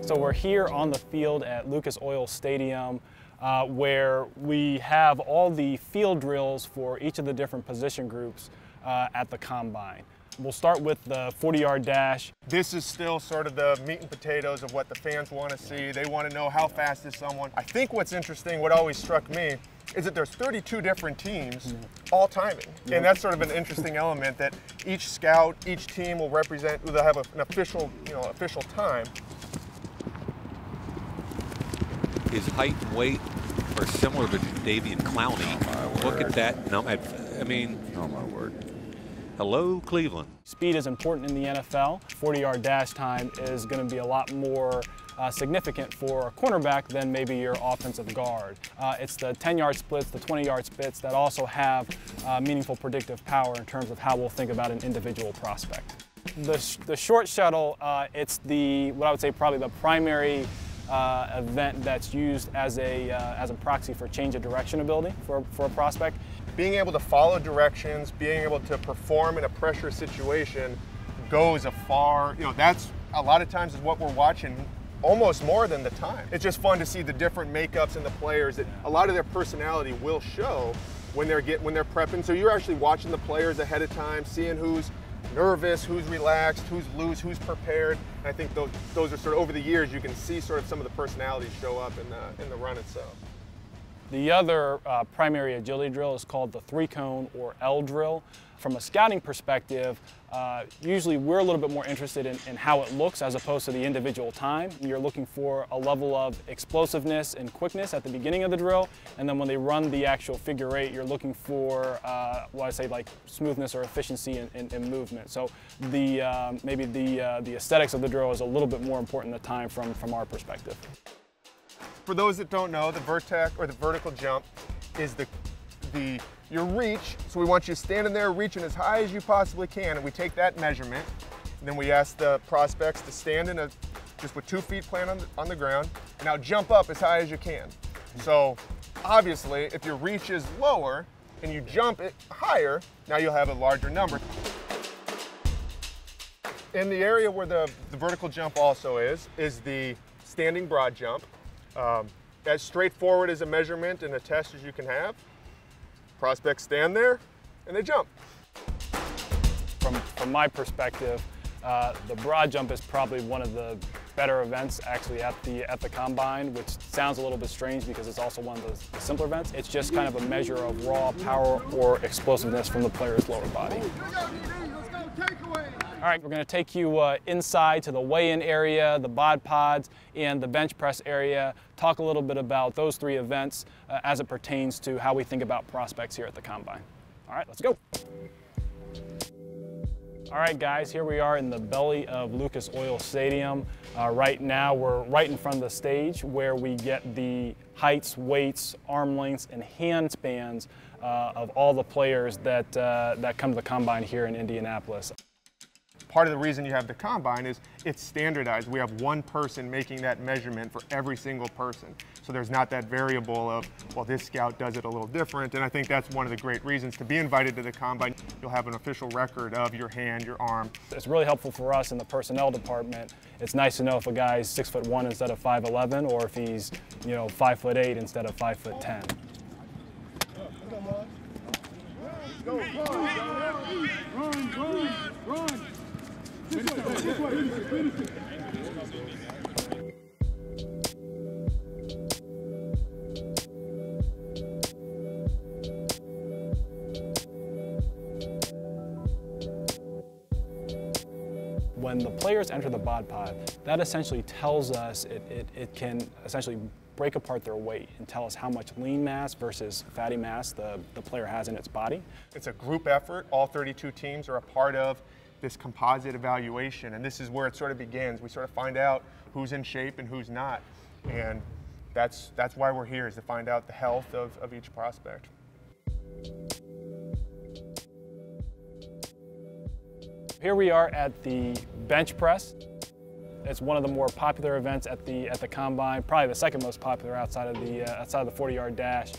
So we're here on the field at Lucas Oil Stadium where we have all the field drills for each of the different position groups at the Combine. We'll start with the 40-yard dash. This is still sort of the meat and potatoes of what the fans want to see. They want to know how fast is someone. I think what's interesting, what always struck me, is that there's 32 different teams all timing. And that's sort of an interesting element that each scout, each team will represent, they'll have an official, official time. His height and weight are similar to Davian Clowney. Look at that. I mean, oh my word. Hello, Cleveland. Speed is important in the NFL. 40-yard dash time is going to be a lot more significant for a cornerback than maybe your offensive guard. It's the 10-yard splits, the 20-yard splits that also have meaningful predictive power in terms of how we'll think about an individual prospect. The short shuttle, it's what I would say probably the primary event that's used as a proxy for change of direction ability for a prospect. Being able to follow directions, being able to perform in a pressure situation goes a far, that's a lot of times is what we're watching almost more than the time. It's just fun to see the different makeups and the players that a lot of their personality will show when they're prepping. So you're actually watching the players ahead of time, seeing who's nervous, who's relaxed, who's loose, who's prepared. And I think those are sort of over the years you can see sort of some of the personalities show up in the run itself. The other primary agility drill is called the 3-cone or L drill. From a scouting perspective, usually we're a little bit more interested in how it looks as opposed to the individual time. You're looking for a level of explosiveness and quickness at the beginning of the drill, and then when they run the actual figure 8, you're looking for, what I say, like smoothness or efficiency in movement. So maybe the aesthetics of the drill is a little bit more important than the time from our perspective. For those that don't know, the vertec or the vertical jump is your reach. So we want you standing there reaching as high as you possibly can, and we take that measurement. And then we ask the prospects to stand just with 2 feet planted on the ground, and now jump up as high as you can. So obviously, if your reach is lower and you jump it higher, now you'll have a larger number. In the area where the vertical jump also is the standing broad jump. As straightforward as a measurement and a test as you can have. Prospects stand there and they jump. From my perspective, the broad jump is probably one of the better events actually at the Combine, which sounds a little bit strange because it's also one of the simpler events. It's just kind of a measure of raw power or explosiveness from the player's lower body. All right, we're going to take you inside to the weigh-in area, the bod pods, and the bench press area. Talk a little bit about those 3 events as it pertains to how we think about prospects here at the Combine. All right, let's go. All right, guys, here we are in the belly of Lucas Oil Stadium. Right now, we're right in front of the stage where we get the heights, weights, arm lengths, and hand spans of all the players that come to the Combine here in Indianapolis. Part of the reason you have the Combine is it's standardized. We have one person making that measurement for every single person. So there's not that variable of, well, this scout does it a little different. And I think that's one of the great reasons to be invited to the Combine. You'll have an official record of your hand, your arm. It's really helpful for us in the personnel department. It's nice to know if a guy's 6'1" instead of 5'11", or if he's 5'8" instead of 5'10". Go, run. This way. When the players enter the bod pod, that essentially tells us it can essentially break apart their weight and tell us how much lean mass versus fatty mass the player has in its body. It's a group effort. All 32 teams are a part of this composite evaluation, and this is where it sort of begins. We sort of find out who's in shape and who's not, and that's why we're here, is to find out the health of each prospect. Here we are at the bench press. It's one of the more popular events at the Combine, probably the second most popular outside of the 40-yard dash.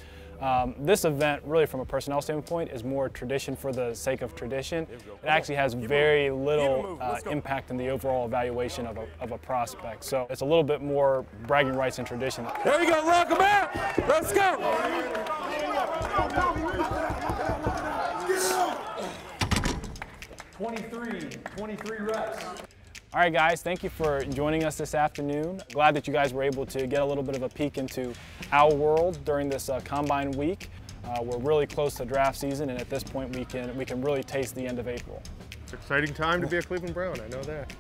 This event, really from a personnel standpoint, is more tradition for the sake of tradition. It actually has very little impact in the overall evaluation of a prospect. So it's a little bit more bragging rights and tradition. There you go, rock them out. Let's go. 23 reps. All right, guys, thank you for joining us this afternoon. Glad that you guys were able to get a little bit of a peek into our world during this Combine week. We're really close to draft season, and at this point, we can really taste the end of April. It's an exciting time to be a Cleveland Brown, I know that.